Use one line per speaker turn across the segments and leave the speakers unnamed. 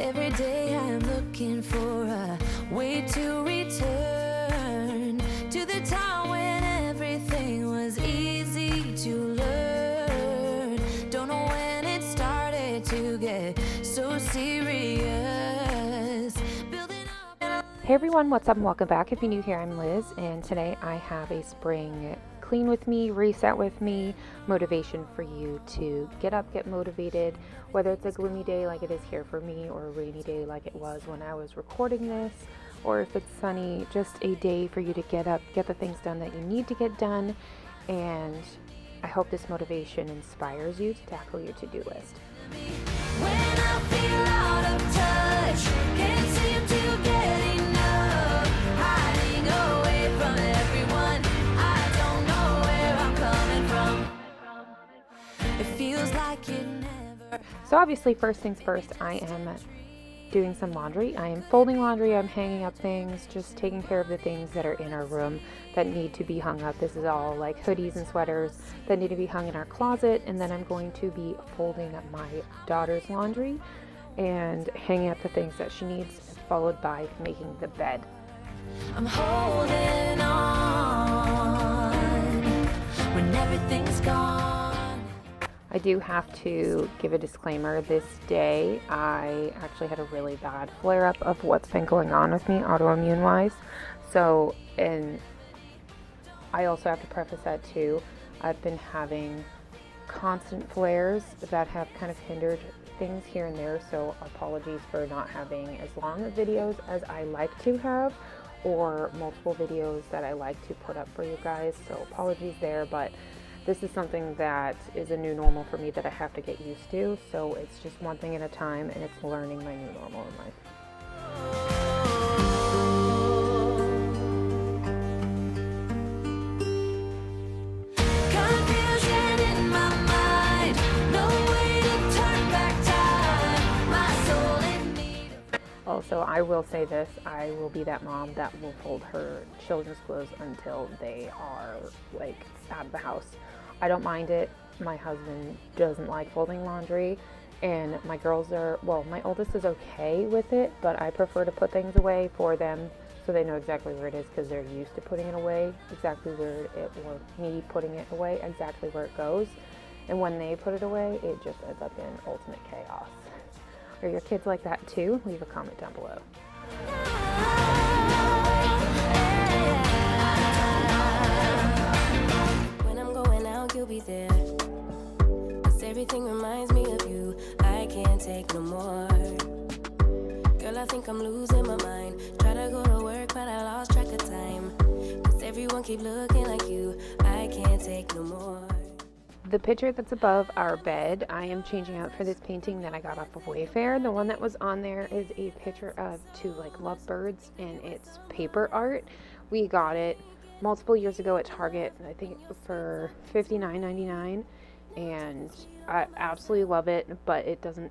Every day I'm looking for a way to return to the time when everything was easy to learn. Don't know when it started to get so serious.
Hey everyone, what's up and welcome back. If you're new here, I'm Liz, and today I have a spring clean with me, reset with me, motivation for you to get up, get motivated, whether it's a gloomy day like it is here for me or a rainy day like it was when I was recording this, or if it's sunny, just a day for you to get up, get the things done that you need to get done. And I hope this motivation inspires you to tackle your to-do list.
When I feel out of touch, can't seem to get enough, hiding away from everyone, I don't know where I'm coming from. It feels like it never.
So obviously, first things first, I am doing some laundry. I am folding laundry, I'm hanging up things, just taking care of the things that are in our room that need to be hung up. This is all like hoodies and sweaters that need to be hung in our closet, and then I'm going to be folding up my daughter's laundry and hanging up the things that she needs, followed by making the bed.
I'm holding on when everything's gone.
I do have to give a disclaimer. This day, I actually had a really bad flare-up of what's been going on with me autoimmune-wise. So, and I also have to preface that too. I've been having constant flares that have kind of hindered things here and there. So apologies for not having as long of videos as I like to have, or multiple videos that I like to put up for you guys. So apologies there, but this is something that is a new normal for me that I have to get used to. So it's just one thing at a time, and it's learning my new normal in life.
Confusion in my mind, no way to turn back time, my soul in need of.
Also, I will say this, I will be that mom that will fold her children's clothes until they are like out of the house. I don't mind it. My husband doesn't like folding laundry, and my girls are, well, my oldest is okay with it, but I prefer to put things away for them so they know exactly where it is, because they're used to putting it away exactly where it, or me putting it away exactly where it goes. And when they put it away, it just ends up in ultimate chaos. Are your kids like that too? Leave a comment down below.
You'll be there, 'cause everything reminds me of you. I can't take no more. Girl, I think I'm losing my mind. Try to go to work, but I lost track of time, 'cause everyone keep looking like you. I can't take no more.
The picture that's above our bed, I am changing out for this painting that I got off of Wayfair. The one that was on there is a picture of two like lovebirds, and it's paper art. We got it multiple years ago at Target, I think for $59.99, and I absolutely love it, but it doesn't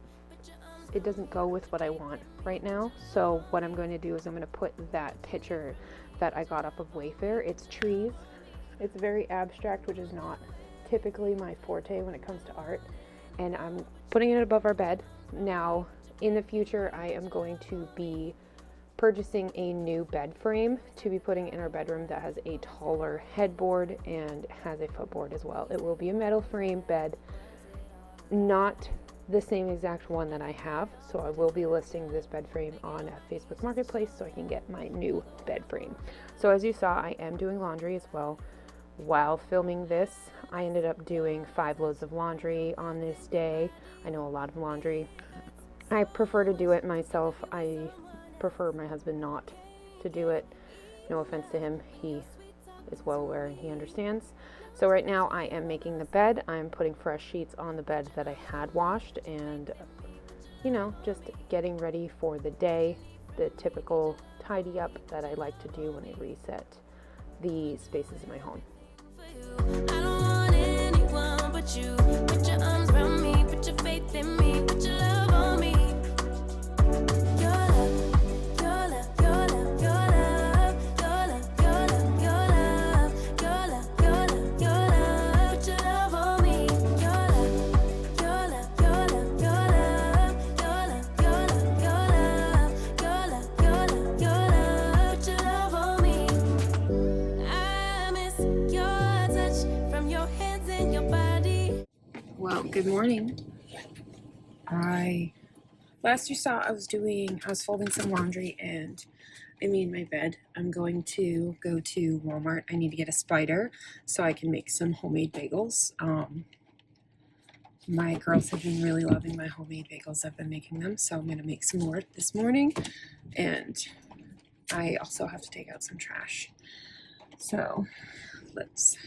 go with what I want right now. So what I'm going to do is I'm going to put that picture that I got off of Wayfair. It's trees. It's very abstract, which is not typically my forte when it comes to art, and I'm putting it above our bed. Now in the future, I am going to be purchasing a new bed frame to be putting in our bedroom that has a taller headboard and has a footboard as well. It will be a metal frame bed, not the same exact one that I have. So I will be listing this bed frame on Facebook Marketplace so I can get my new bed frame. So as you saw, I am doing laundry as well. While filming this, I ended up doing 5 loads of laundry on this day. I know a lot of laundry. I prefer to do it myself. I prefer my husband not to do it. No offense to him, he is well aware and he understands. So right now I am making the bed. I'm putting fresh sheets on the bed that I had washed, and you know, just getting ready for the day, the typical tidy up that I like to do when I reset the spaces in my home.
I don't want anyone but you. Put your arms around me, put your faith in me, put your love on me. Your love, your love, your love, your love, your love, your love, your love, your love, your love, your love. Put your love on me. Your love, your love, your love, your love, your love, your love, your love.
Good morning. Last you saw I was folding some laundry and I made my bed. I'm going to go to Walmart. I need to get a spider so I can make some homemade bagels. My girls have been really loving my homemade bagels. I've been making them, so I'm going to make some more this morning. And I also have to take out some trash. So let's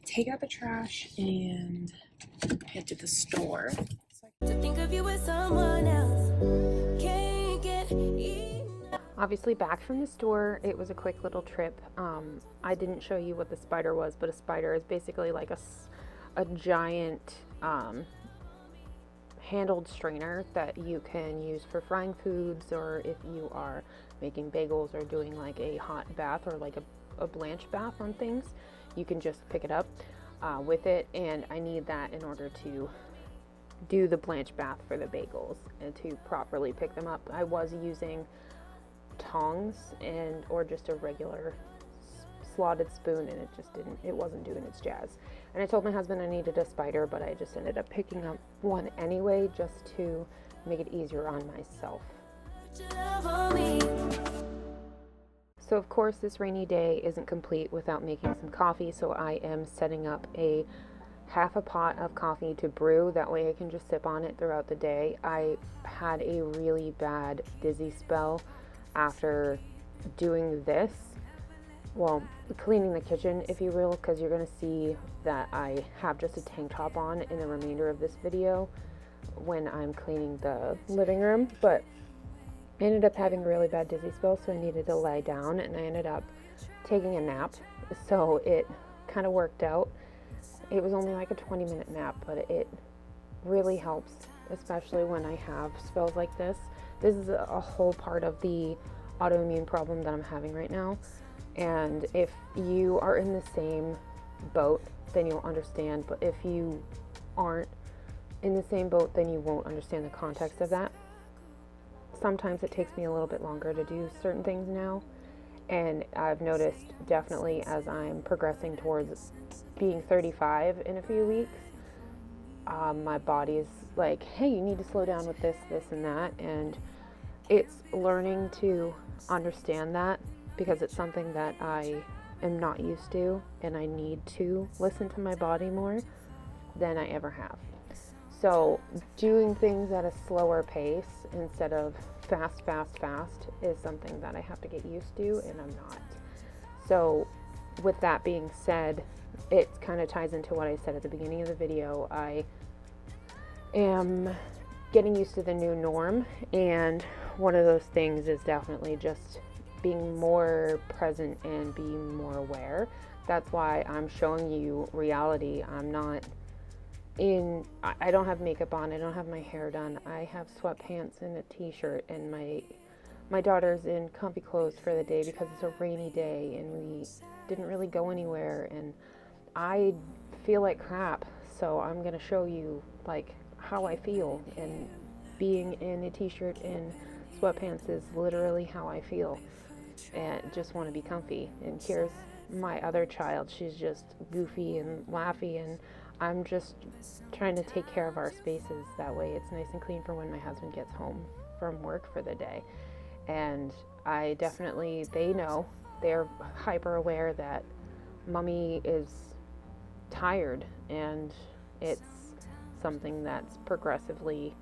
take out the trash and head to the store.
To think of you as someone else. Can't get enough.
Obviously back from the store, it was a quick little trip. I didn't show you what the spider was, but a spider is basically like a giant handled strainer that you can use for frying foods, or if you are making bagels or doing like a hot bath or like a blanch bath on things, you can just pick it up with it. And I need that in order to do the blanch bath for the bagels and to properly pick them up. I was using tongs or just a regular slotted spoon, and it wasn't doing its jazz. And I told my husband I needed a spider, but I just ended up picking up one anyway, just to make it easier on myself.
Put your love on me.
So of course this rainy day isn't complete without making some coffee, so I am setting up a half a pot of coffee to brew. That way I can just sip on it throughout the day. I had a really bad dizzy spell after doing this. Well, cleaning the kitchen, if you will, because you're going to see that I have just a tank top on in the remainder of this video when I'm cleaning the living room. But I ended up having a really bad dizzy spell, so I needed to lie down, and I ended up taking a nap. So it kind of worked out. It was only like a 20-minute nap, but it really helps, especially when I have spells like this. This is a whole part of the autoimmune problem that I'm having right now. And if you are in the same boat, then you'll understand. But if you aren't in the same boat, then you won't understand the context of that. Sometimes it takes me a little bit longer to do certain things now. And I've noticed definitely as I'm progressing towards being 35 in a few weeks, my body's like, hey, you need to slow down with this, and that. And it's learning to understand that, because it's something that I am not used to, and I need to listen to my body more than I ever have. So doing things at a slower pace instead of fast is something that I have to get used to, and I'm not. So with that being said, it kind of ties into what I said at the beginning of the video. I am getting used to the new norm, and one of those things is definitely just being more present and being more aware. That's why I'm showing you reality. I don't have makeup on, I don't have my hair done, I have sweatpants and a t-shirt, and my daughter's in comfy clothes for the day because it's a rainy day and we didn't really go anywhere, and I feel like crap. So I'm gonna show you like how I feel, and being in a t-shirt and sweatpants is literally how I feel, and just want to be comfy. And here's my other child, she's just goofy and laughy, and I'm just trying to take care of our spaces. That way it's nice and clean for when my husband gets home from work for the day. And they know, they're hyper aware that mommy is tired, and it's something that's progressively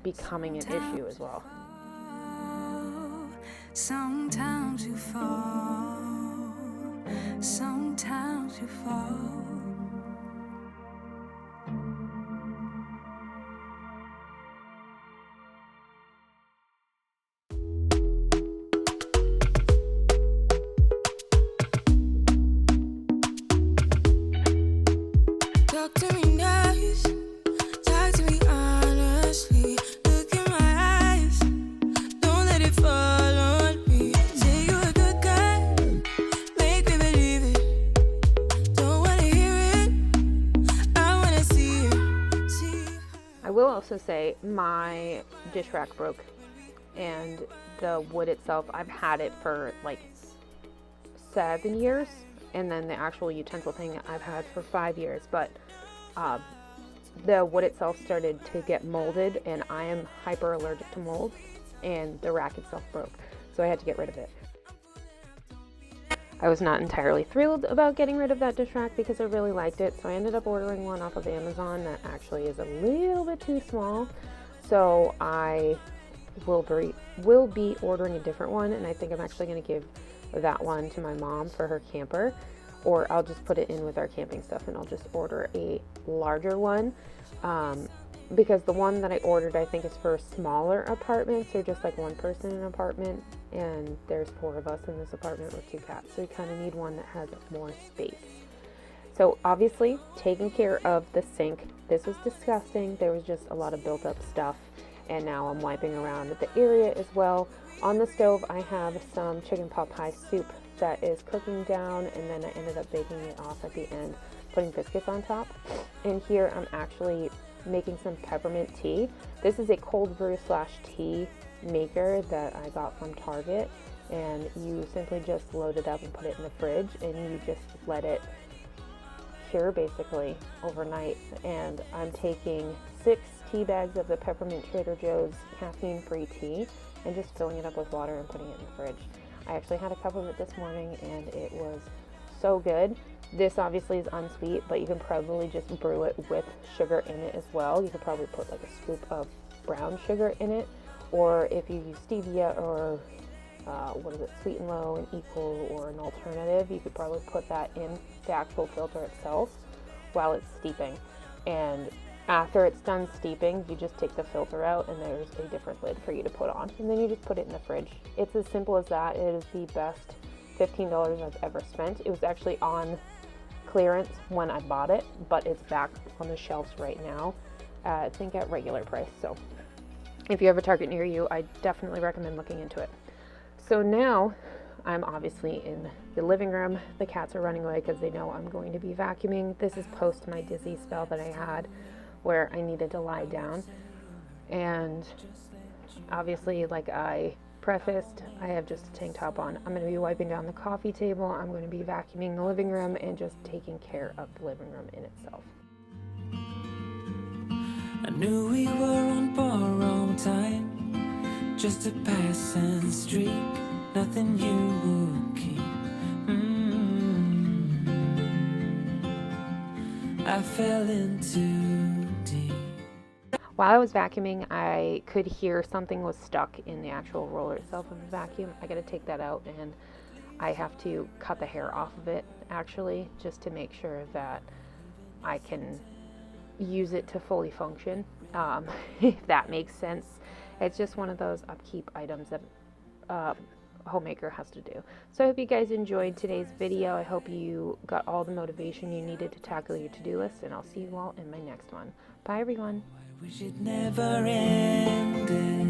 becoming an issue as well.
Sometimes you fall, sometimes you fall. Talk to me nice, talk to me honestly. Look in my eyes, don't let it fall on me. Say you're a good guy, make me believe it. Don't wanna hear it, I wanna see it.
I will also say my dish rack broke, and the wood itself, I've had it for like 7 years, and then the actual utensil thing I've had for 5 years. But the wood itself started to get molded, and I am hyper allergic to mold, and the rack itself broke, so I had to get rid of it. I was not entirely thrilled about getting rid of that dish rack because I really liked it, so I ended up ordering one off of Amazon that actually is a little bit too small, so I will be ordering a different one, and I think I'm actually going to give that one to my mom for her camper, or I'll just put it in with our camping stuff and I'll just order a larger one, because the one that I ordered I think is for smaller apartments, or just like one person in an apartment, and there's 4 of us in this apartment with 2 cats, so we kind of need one that has more space. So obviously taking care of the sink, this was disgusting. There was just a lot of built up stuff, and now I'm wiping around the area as well. On the stove I have some chicken pot pie soup that is cooking down, and then I ended up baking it off at the end, putting biscuits on top. And here I'm actually making some peppermint tea. This is a cold brew / tea maker that I got from Target, and you simply just load it up and put it in the fridge, and you just let it cure basically overnight. And I'm taking 6 tea bags of the peppermint Trader Joe's caffeine-free tea and just filling it up with water and putting it in the fridge. I actually had a cup of it this morning and it was so good. This obviously is unsweet, but you can probably just brew it with sugar in it as well. You could probably put like a scoop of brown sugar in it, or if you use stevia or Sweet and Low and Equal or an alternative, you could probably put that in the actual filter itself while it's steeping. And after it's done steeping, you just take the filter out and there's a different lid for you to put on, and then you just put it in the fridge. It's as simple as that. It is the best $15 I've ever spent. It was actually on clearance when I bought it, but it's back on the shelves right now, I think at regular price. So if you have a Target near you, I definitely recommend looking into it. So now I'm obviously in the living room. The cats are running away because they know I'm going to be vacuuming. This is post my dizzy spell that I had where I needed to lie down. And obviously, like I prefaced, I have just a tank top on. I'm going to be wiping down the coffee table. I'm going to be vacuuming the living room and just taking care of the living room in itself.
I knew we were on borrowed time, just a passing streak, nothing you will keep. I fell into deep.
While I was vacuuming, I could hear something was stuck in the actual roller itself of the vacuum. I got to take that out, and I have to cut the hair off of it actually, just to make sure that I can use it to fully function, if that makes sense. It's just one of those upkeep items that homemaker has to do. So I hope you guys enjoyed today's video. I hope you got all the motivation you needed to tackle your to-do list, and I'll see you all in my next one. Bye everyone.
I wish it never ended.